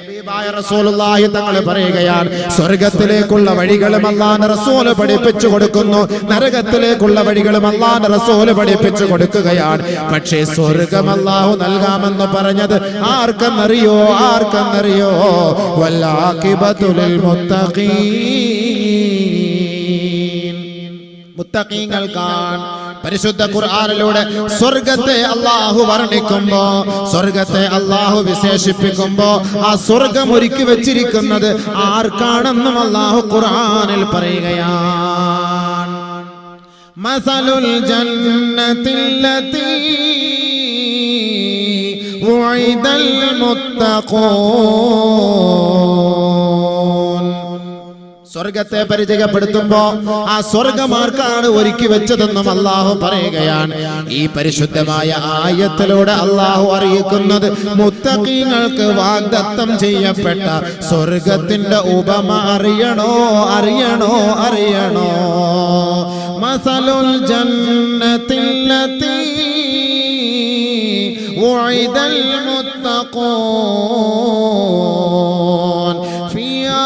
ഹബീബായ റസൂലുള്ളാഹി തങ്ങൾ പറയുകയാണ്, സ്വർഗ്ഗത്തിലേക്കുള്ള വഴികളും അല്ലാഹുവിന്റെ റസൂൽ പഠിപ്പിച്ചു കൊടുക്കുന്നു, നരകത്തിലേക്കുള്ള വഴികളും അല്ലാഹുവിന്റെ റസൂൽ പഠിപ്പിച്ചു കൊടുക്കുകയാണ്. പക്ഷേ സ്വർഗ്ഗം അല്ലാഹു നൽകാമെന്ന് പറഞ്ഞത് ആർക്കെന്നറിയോ? വല്ലാഖിബതുൽ മുത്തഖീൻ, മുത്തഖീങ്ങൾക്കാണ്. പരിശുദ്ധ ഖുർആനിലൂടെ സ്വർഗ്ഗത്തെ അല്ലാഹു വർണ്ണിക്കുമ്പോ, സ്വർഗ്ഗത്തെ അല്ലാഹു വിശേഷിപ്പിക്കുമ്പോ ആ സ്വർഗ്ഗം ഒരുക്കി വെച്ചിരിക്കുന്നത് ആർക്കാണെന്നും അല്ലാഹു ഖുർആനിൽ പറയുകയാണ്. മസലുൽ ജന്നത്തില്ലതീ ഉഇദൽ മുത്തഖൂൻ. സ്വർഗത്തെ പരിചയപ്പെടുത്തുമ്പോ ആ സ്വർഗമാർക്കാണ് ഒരുക്കി വെച്ചതെന്നും അല്ലാഹു പറയുകയാണ്. ഈ പരിശുദ്ധമായ ആയത്തിലൂടെ അല്ലാഹു അറിയിക്കുന്നത് മുത്തഖീങ്ങൾക്ക് വാഗ്ദത്തം ചെയ്യപ്പെട്ട സ്വർഗത്തിന്റെ ഉപമ അറിയണോ? മസലുൽ ജന്നത്തില്ലതീ ഉഇദൽ മുത്തഖൂൻ ഫിയാ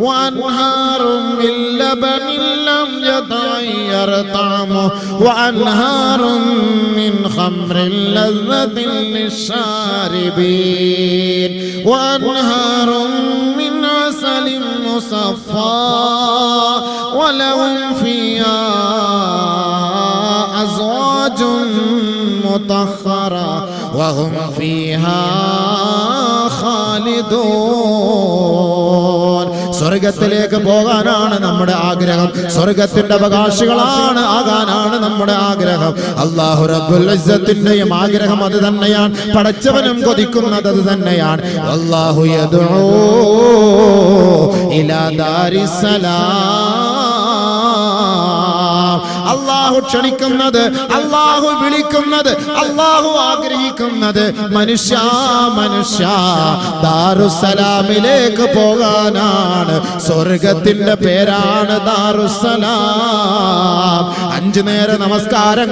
وأنهار من لبن لم يتغير طعمه وأنهار من خمر لذة للشاربين وأنهار من عسل مصفى ولهم فيها أزواج مطهرة وهم فيها خالدون. സ്വർഗത്തിലേക്ക് പോകാനാണ് നമ്മുടെ ആഗ്രഹം, സ്വർഗത്തിന്റെ അവകാശികളാണ് ആകാനാണ് നമ്മുടെ ആഗ്രഹം. അല്ലാഹു റബ്ബുൽ ഇസ്സത്തിന്റെയും ആഗ്രഹം അത് തന്നെയാണ്, പടച്ചവനും കൊതിക്കുന്നത് അത് തന്നെയാണ്. അല്ലാഹു യദഊ ഇലാ ദാരിസ്സലാം. അല്ലാഹു ക്ഷണിക്കുന്നത്, അല്ലാഹു വിളിക്കുന്നത്, അല്ലാഹു ആഗ്രഹിക്കുന്നത് മനുഷ്യ ദാറുസ്സലാമിലേക്ക് പോകാനാണ്. സ്വർഗത്തിന്റെ പേരാണ് ദാറുസ്സലാം. 5 നേര നമസ്കാരം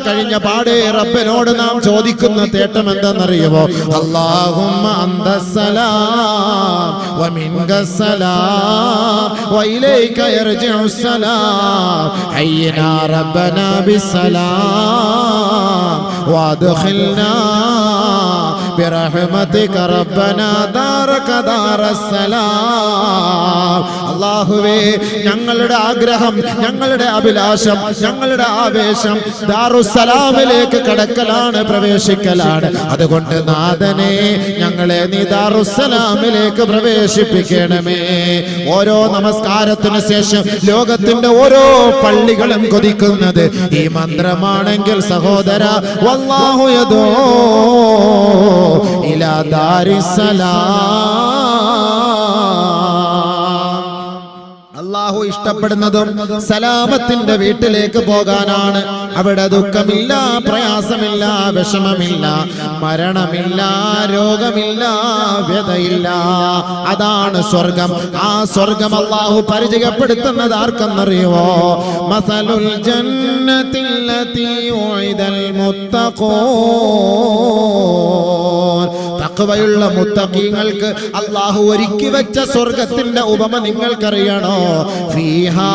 കഴിഞ്ഞ പാടേ റബ്ബിനോട് നാം ചോദിക്കുന്ന തേട്ടം എന്തെന്നറിയുമോ? അല്ലാഹുമ്മ അന്തസ്സലാം വ മിൻകസ്സലാം വ ഇലൈക യർജിഉസ്സലാം ഹയ്യിനാ റബ്ബനാ ബിസ്സലാം വഅദ്ഖിൽനാ ബിറഹ്മതിക റബ്ബനാ ദാറക ദാറസ്സലാം. അല്ലാഹുവേ, ഞങ്ങളുടെ ആഗ്രഹം, ഞങ്ങളുടെ അഭിലാഷം, ഞങ്ങളുടെ ആവേശം ദാറുസ്സലാമിലേക്ക് കടക്കലാണ്, പ്രവേശിക്കലാണ്. അതുകൊണ്ട് നാഥനെ, ഞങ്ങളെ നീ ദാറുസ്സലാമിലേക്ക് പ്രവേശിപ്പിക്കണമേ. ഓരോ നമസ്കാരത്തിന് ശേഷം ലോകത്തിന്റെ ഓരോ പള്ളികളും കൊതിക്കുന്നത് ഈ മന്ത്രമാണെങ്കിൽ സഹോദര, വല്ലാഹു യദൂ ഇലാ ദാരിസ്സലാം. അല്ലാഹു ഇഷ്ടപ്പെടുന്നതും സലാമത്തിന്റെ വീട്ടിലേക്ക് പോകാനാണ്. അവിടെ ദുഃഖമില്ല, പ്രയാസമില്ല, വിഷമമില്ല, മരണമില്ല, രോഗമില്ല, വ്യതയില്ല. അതാണ് സ്വർഗം. ആ സ്വർഗം അല്ലാഹു പരിചയപ്പെടുത്തുന്നത് ആർക്കെന്നറിയുമോ? മസലുൽ ജന്നത്തില്ലതീ ഉഇദൽ മുത്തഖൂൻ. തഖ്വയുള്ള മുത്തഖീങ്ങൾക്ക് അല്ലാഹു ഒരുക്കി വെച്ച സ്വർഗത്തിന്റെ ഉപമ നിങ്ങൾക്കറിയണോ? ഫീഹാ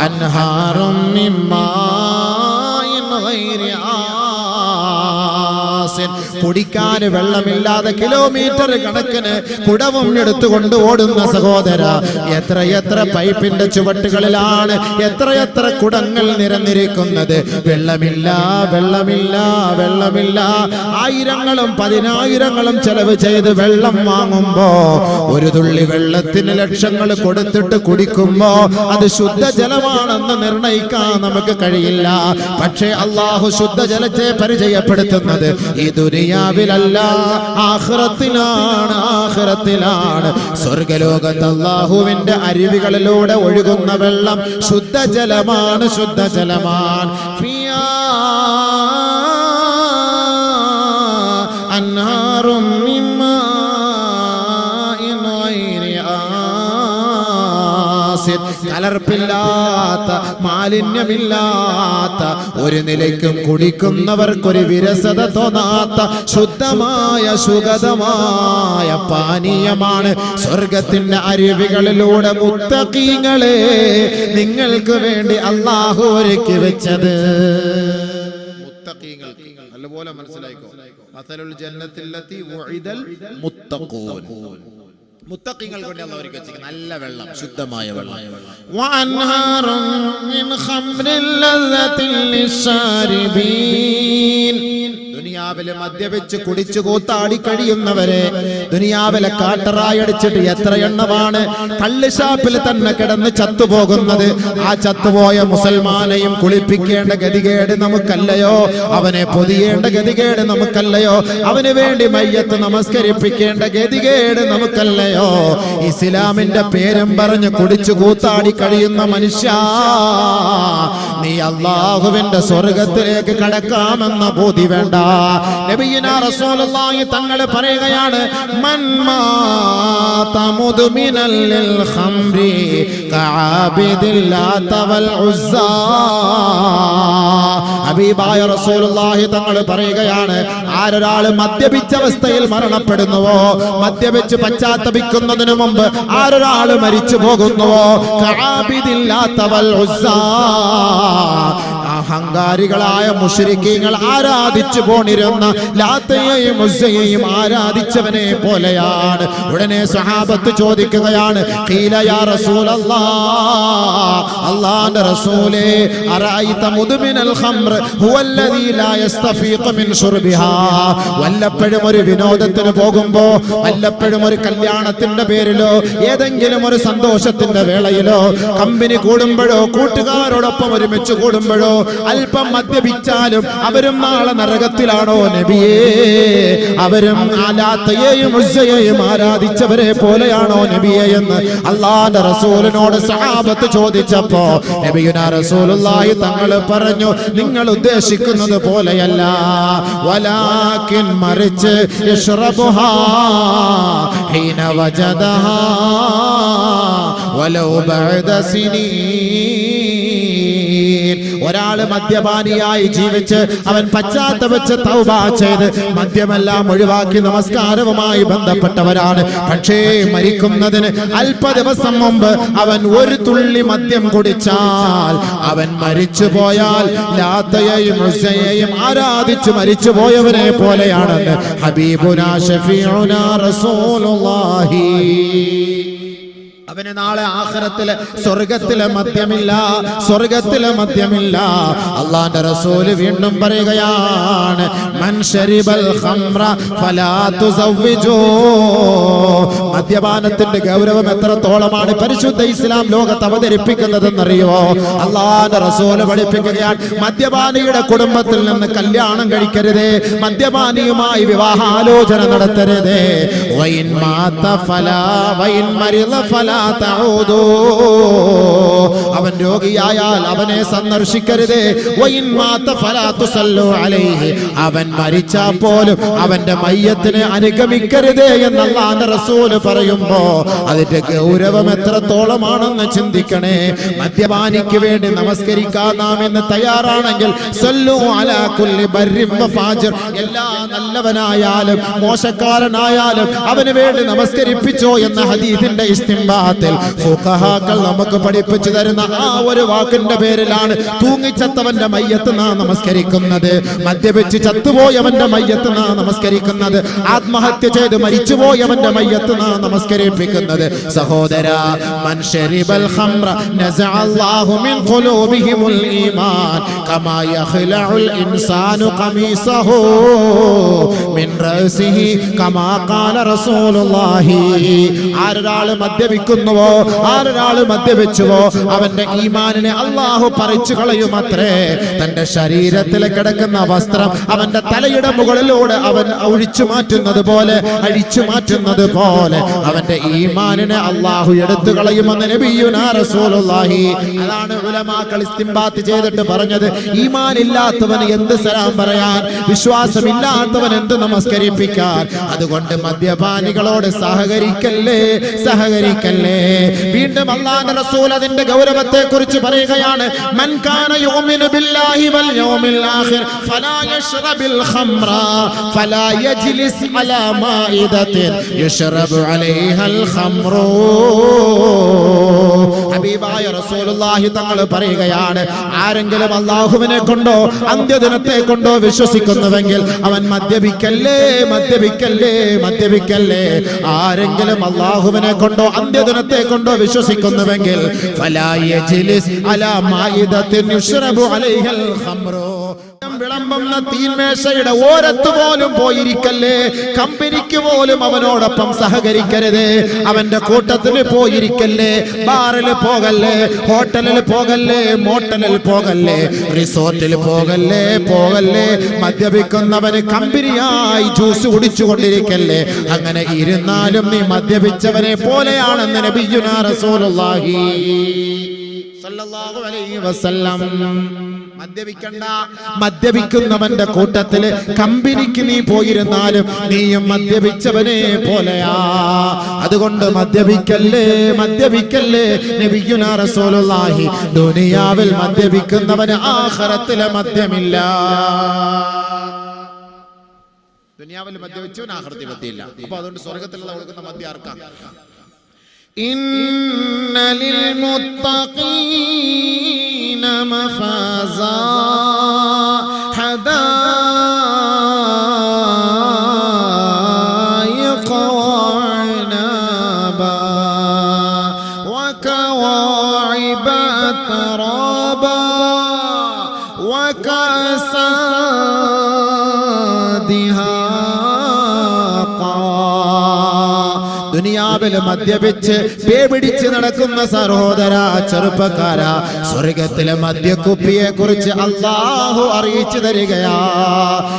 അൻഹാറും മിൻ മാഇൻ ഗൈരി ആസിൻ. കുടിക്കാൻ വെള്ളമില്ലാതെ കിലോമീറ്റർ കണക്കിന് കുടവും എടുത്തുകൊണ്ട് ഓടുന്ന സഹോദര, എത്ര പൈപ്പിന്റെ ചുവട്ടുകളിലാണ് എത്ര കുടങ്ങൾ നിരന്നിരിക്കുന്നത്. വെള്ളമില്ല. ആയിരങ്ങളും 10,000ങ്ങളും ചെലവ് ചെയ്ത് വെള്ളം വാങ്ങുമ്പോ ഒരു തുള്ളി വെള്ളത്തിന് ലക്ഷങ്ങൾ കൊടുത്തിട്ട് കുടിക്കുമ്പോ അത് ശുദ്ധജലമാണെന്ന് നിർണയിക്കാൻ നമുക്ക് കഴിയില്ല. പക്ഷേ അല്ലാഹു ശുദ്ധജലത്തെ പരിചയപ്പെടുത്തുന്നത് ഈ ദുനിയാവിലല്ല, ആഖിറത്തിലാണ്. സ്വർഗ്ഗലോകത്ത് അല്ലാഹുവിന്റെ അരുവികളിലൂടെ ഒഴുകുന്ന വെള്ളം ശുദ്ധജലമാണ്. ഫിയാ അൻഹാറും മിൻ മാഇൻ ഗൈരി ആസിൻ കലർപ്പില്ലാത്ത മാലിന്യമില്ലാത്ത ഒരു നിലയ്ക്കും കുടിക്കുന്നവർക്കൊരു വിരസത തോന്നാത്ത ശുദ്ധമായ സുഗതമായ പാനീയമാണ് സ്വർഗത്തിന്റെ അരുവികളിലൂടെ മുത്തഖീങ്ങളെ നിങ്ങൾക്ക് വേണ്ടി അല്ലാഹു ഒരുക്കി വെച്ചത്. മുത്തഖീങ്ങൾക്ക് നല്ലപോലെ മനസ്സിലായിക്കോ. മസലുൽ ജന്നത്തില്ലത്തി വഉഇദൽ മുത്തഖൂൻ. മുത്തഖീങ്ങൾക്ക് വേണ്ടി അല്ലാഹു ഒരുക്കി വെച്ച നല്ല വെള്ളം, ശുദ്ധമായ വെള്ളം. വഅൻഹാറും മിൻ ഖംറിൻ ലസ്സത്തിൻ ലിശ്ശാരിബീൻ. ദുനിയാവിലെ മദ്യപിച്ച് കുടിച്ചു കൂത്താടി കഴിയുന്നവരെ, ദുനിയാവിലെ കാട്ടറായടിച്ചിട്ട് എത്ര എണ്ണമാണ് കള്ളുഷാപ്പിൽ തന്നെ കിടന്ന് ചത്തുപോകുന്നത്. ആ ചത്തുപോയ മുസൽമാനെയും കുളിപ്പിക്കേണ്ട ഗതികേട് നമുക്കല്ലയോ? അവനെ പൊതിയേണ്ട ഗതികേട് നമുക്കല്ലയോ? അവന് വേണ്ടി മയ്യത്ത് നമസ്കരിപ്പിക്കേണ്ട ഗതികേട് നമുക്കല്ലയോ? ഇസ്ലാമിന്റെ പേരും പറഞ്ഞ് കുടിച്ചു കൂത്താടി കഴിയുന്ന മനുഷ്യ, നീ അല്ലാഹുവിന്റെ സ്വർഗത്തിലേക്ക് കടക്കാമെന്ന ബോധി വേണ്ട. നബിയുനാ റസൂലുള്ളാഹി തങ്ങൾ പറയുകയാണ്, മൻ മാത മുദ്മിനൽ ലിൽ ഖംരി കഅബിദിൽ ലാത വൽ ഉസ്സാ. ഹബീബായ റസൂലുള്ളാഹി തങ്ങൾ പറയുകയാണ്, ആരൊരാൾ മദ്യപിച്ച അവസ്ഥയിൽ മരണപ്പെടുന്നുവോ, മദ്യപിച്ച് പശ്ചാത്തപിക്കുന്നതിനു മുമ്പ് ആരൊരാൾ മരിച്ചു പോകുന്നുവോ, കഅബിദിൽ ലാത വൽ ഉസ്സാ, അഹങ്കാരികളായ മുശ്രിക്കീങ്ങൾ ആരാധിച്ചു പോണിരുന്ന ലാത്തയെയും ഉസ്സയെയും ആരാധിച്ചവനെ പോലെയാണ്. ഉടനെ സ്വഹാബത്ത് ചോദിക്കുകയാണ്, ഖീല യാ റസൂലല്ലാഹ്, അല്ലാഹുവിന്റെ റസൂലേ, അറഅയ്ത മുദ്മിനൽ ഖംർ ഹുവല്ലദീ ലാ യസ്തഫീഖു മിൻ ശുർബിഹാ. വല്ലപ്പോഴും ഒരു വിനോദത്തിന് പോകുമ്പോ, വല്ലപ്പോഴും ഒരു കല്യാണത്തിന്റെ പേരിലോ ഏതെങ്കിലും ഒരു സന്തോഷത്തിന്റെ വേളയിലോ കമ്പനി കൂടുമ്പോഴോ കൂട്ടുകാരോടൊപ്പം ഒരുമിച്ച് കൂടുമ്പോഴോ അല്പം മദ്യപിച്ചാലും അവരും നാളെ നരകത്തിലാണോ നബിയേ? അവരും ലാത്തയെയും ഉസ്സയെയും ആരാധിച്ചവരെ പോലെയാണോ നബിയേ എന്ന് അല്ലാഹുവിന്റെ റസൂലിനോട് സഹാബത്ത് ചോദിച്ചപ്പോ നബിയുനാ റസൂലുള്ളാഹി തങ്ങൾ പറഞ്ഞു, നിങ്ങൾ ഉദ്ദേശിക്കുന്നത് പോലെയല്ല, വലാകിൻ മറിച്ച് യശ്റബുഹാ ഹീന വജദഹാ വലൗ ബഅദ സിനീൻ. ഒരാള് മദ്യപാനിയായി ജീവിച്ച് അവൻ പശ്ചാത്തപിച്ച് തൗബ ചെയ്ത് മദ്യമെല്ലാം ഒഴിവാക്കി നമസ്കാരവുമായി ബന്ധപ്പെട്ടവരാണ്. പക്ഷേ മരിക്കുന്നതിന് അല്പ ദിവസം മുമ്പ് അവൻ ഒരു തുള്ളി മദ്യം കുടിച്ചാൽ അവൻ മരിച്ചു പോയാൽ ലാത്തയെയും ഉസ്സയെയും ആരാധിച്ചു മരിച്ചു പോയവനെ പോലെയാണെന്ന് ഹബീബുനാ ഷഫീഉനാ റസൂലുള്ളാഹി. അവന് നാളെ ആഖിറത്തിലെ സ്വർഗത്തിലെ മദ്യമില്ല, സ്വർഗത്തിലെ മദ്യമില്ല. അല്ലാഹുവിന്റെ റസൂല് വീണ്ടും പറയുകയാണ്, മൻ ശരിബൽ ഖംറ ഫലാ തുസവ്വിജൂ. മദ്യപാനത്തിന്റെ ഗൗരവം എത്രത്തോളമാണ് പരിശുദ്ധ ഇസ്ലാം ലോകത്ത് അവതരിപ്പിക്കുന്നതെന്നറിയോ? അല്ലാഹുവിന്റെ റസൂല് പഠിപ്പിക്കുകയാണ്, മദ്യപാനിയുടെ കുടുംബത്തിൽ നിന്ന് കല്യാണം കഴിക്കരുതേ, മദ്യപാനിയുമായി വിവാഹാലോചന നടത്തരുതേ. വൈൻ മാത ഫലാ വൈൻ മരിള ഫലാ തഊദൂ. അവൻ രോഗിയായാൽ അവനെ സന്ദർശിക്കരുതേ. വൈൻ മാത ഫലാ തുസല്ലു അലൈഹി. അവൻ മരിച്ചാൽ പോലും അവന്റെ മയ്യത്തിനെ അനുഗമിക്കരുതേ എന്ന് അല്ലാഹുവിന്റെ റസൂൽ പറയുമ്പോ അതിന്റെ ഗൗരവം എത്രത്തോളമാണെന്ന് ചിന്തിക്കണേ. മദ്യപാനിക്ക് വേണ്ടി നമസ്കരിക്കാൻ നാം ഇന്ന് തയ്യാറാണെങ്കിൽ സല്ലു അലാ കുല്ലി ബർരിൻ വഫാജിർ, എല്ലാ നല്ലവനായാലും മോശക്കാരനായാലും അവന് വേണ്ടി നമസ്കരിപ്പിച്ചോ എന്ന ഹദീസിന്റെ ഇസ്തിംബാത്തിൽ ഫുഖഹാക്കൾ നമുക്ക് പഠിപ്പിച്ചു തരുന്ന ആ ഒരു വാക്കിന്റെ പേരിലാണ് തൂങ്ങിച്ചത്തവന്റെ മയ്യത്ത് നാം നമസ്കരിക്കുന്നത്, മദ്യപിച്ച് ചത്തുപോയവന്റെ മയ്യത്ത് നാം നമസ്കരിക്കുന്നത്, ആത്മഹത്യ ചെയ്ത് മരിച്ചുപോയവന്റെ മയ്യത്ത് നാം നമസ്കരിപ്പിക്കുന്നത്. സഹോദരാ, മൻ ശരിബൽ ഖംറ നസഅ അല്ലാഹു മിൻ ഖുലൂബിഹിമുൽ ഈമാൻ കമാ യഖ്ലഉൽ ഇൻസാനു ഖമീസഹു മിൻ റഅസിഹി കമാ ഖാല റസൂലുള്ളാഹി. ആരൊരാൾ മദ്യപിക്കുന്നുവോ, ആരൊരാൾ മദ്യപിച്ചുവോ അവന്റെ ഈമാനിനെ അല്ലാഹു പറിച്ചു കളയുമത്രേ. തന്റെ ശരീരത്തിൽ കിടക്കുന്ന വസ്ത്രം അവന്റെ തലയുടെ മുകളിലൂടെ അവൻ ഒഴിച്ചു മാറ്റുന്നത് പോലെ, അഴിച്ചു മാറ്റുന്നത് പോലെ അവന്റെ ഈമാനിനെ അല്ലാഹു എടുത്തു കളയുമെന്ന് നബിയുനാ റസൂലുള്ളാഹി. അതാണ് ഉലമാക്കൾ ഇസ്തിംബാത്ത് ചെയ്തിട്ട് പറഞ്ഞത്, ഈമാൻ ഇല്ലാത്തവൻ എന്ത് സലാം പറയാൻ, വിശ്വാസമില്ലാത്തവൻ എന്ത് നമസ്കരിപ്പിക്കാൻ. അതുകൊണ്ട് മദ്യപാനികളോട് സഹകരിക്കല്ലേ, സഹകരിക്കല്ലേ. വീണ്ടും അല്ലാഹുവിന്റെ റസൂൽ അതിന്റെ ഗൗരവത്തെ കുറിച്ച് പറയുകയാണ്, മൻ കാന യുമിനു ബില്ലാഹി വൽ യൗമിൽ ആഖിർ ഫലാ യശ്റബിൽ ഖംറ ഫലാ യജ്ലിസ് അലാ മാഇദത്തിൻ യശ്റബു അലൈഹൽ ഖംറു. ഹബീബായ റസൂലുള്ളാഹി തങ്ങൾ പറയുകയാണ്, ആരെങ്കിലും അല്ലാഹുവിനെ കൊണ്ടോ അന്ത്യദിനത്തെ കൊണ്ടോ വിശ്വസിക്കുന്നുവെങ്കിൽ അവൻ മദ്യപിക്കല്ലേ മദ്യപിക്കല്ലേ മദ്യപിക്കല്ലേ. ആരെങ്കിലും അല്ലാഹുവിനെ കൊണ്ടോ അന്ത്യദിനത്തെ കൊണ്ടോ വിശ്വസിക്കുന്നുവെങ്കിൽ ഫലാ യജ്ലിസ് അലാ മാഇദത്തിൻ യുശ്റബു അലൈഹൽ ഖംറു. വിളമ്പുന്ന തീന്മേശയുടെ ഓരത്ത് പോലും പോയിരിക്കല്ലേ. കമ്പനിക്ക് പോലും അവനോടൊപ്പം സഹകരിക്കരുത്. അവന്റെ കൂട്ടത്തിൽ പോയിരിക്കല്ലേ. ബാറിൽ പോകല്ലേ, ഹോട്ടലിൽ പോകല്ലേ, മോട്ടലിൽ പോകല്ലേ, റിസോർട്ടിൽ പോകല്ലേ പോകല്ലേ. മദ്യപിക്കുന്നവന് കമ്പനിയായി ജ്യൂസ് കുടിച്ചുകൊണ്ടിരിക്കല്ലേ. അങ്ങനെ ഇരുന്നാലും നീ മദ്യപിച്ചവനെ പോലെയാണെന്ന് നബിയുനാ റസൂലുള്ളാഹി സല്ലല്ലാഹു അലൈഹി വസല്ലം. മദ്യപിക്കണ്ട. മദ്യപിക്കുന്നവന്റെ കൂട്ടത്തില് കമ്പനിക്ക് നീ പോയിരുന്നാലും നീയും മദ്യപിച്ചവനെ പോലെയാ. അതുകൊണ്ട് മദ്യപിക്കല്ലേ മദ്യപിക്കല്ലേ. നബിയുനാ റസൂലുള്ളാഹി ദുനിയാവിൽ മദ്യപിക്കുന്നവന് ആഖിറത്തിലെ മദ്യമില്ല. ദുനിയാവിൽ മദ്യപിച്ചവൻ ആഖിറത്തിൽ മദ്യമില്ല. അപ്പൊ അതുകൊണ്ട് സ്വർഗ്ഗത്തിലുള്ള കൊടുക്കുന്ന മദ്യം ആർക്കാ? إن للمتقين مفازا حدائق وعنبا وكواعب ترابا وكأسا دهاقا. ദുനിയാവിൽ മദ്യപിച്ച് പേപിടിച്ച് നടക്കുന്ന സഹോദര ചെറുപ്പക്കാര, സ്വർഗത്തിലെ മദ്യക്കുപ്പിയെ കുറിച്ച് അല്ലാഹു അറിയിച്ചു തരികയാ.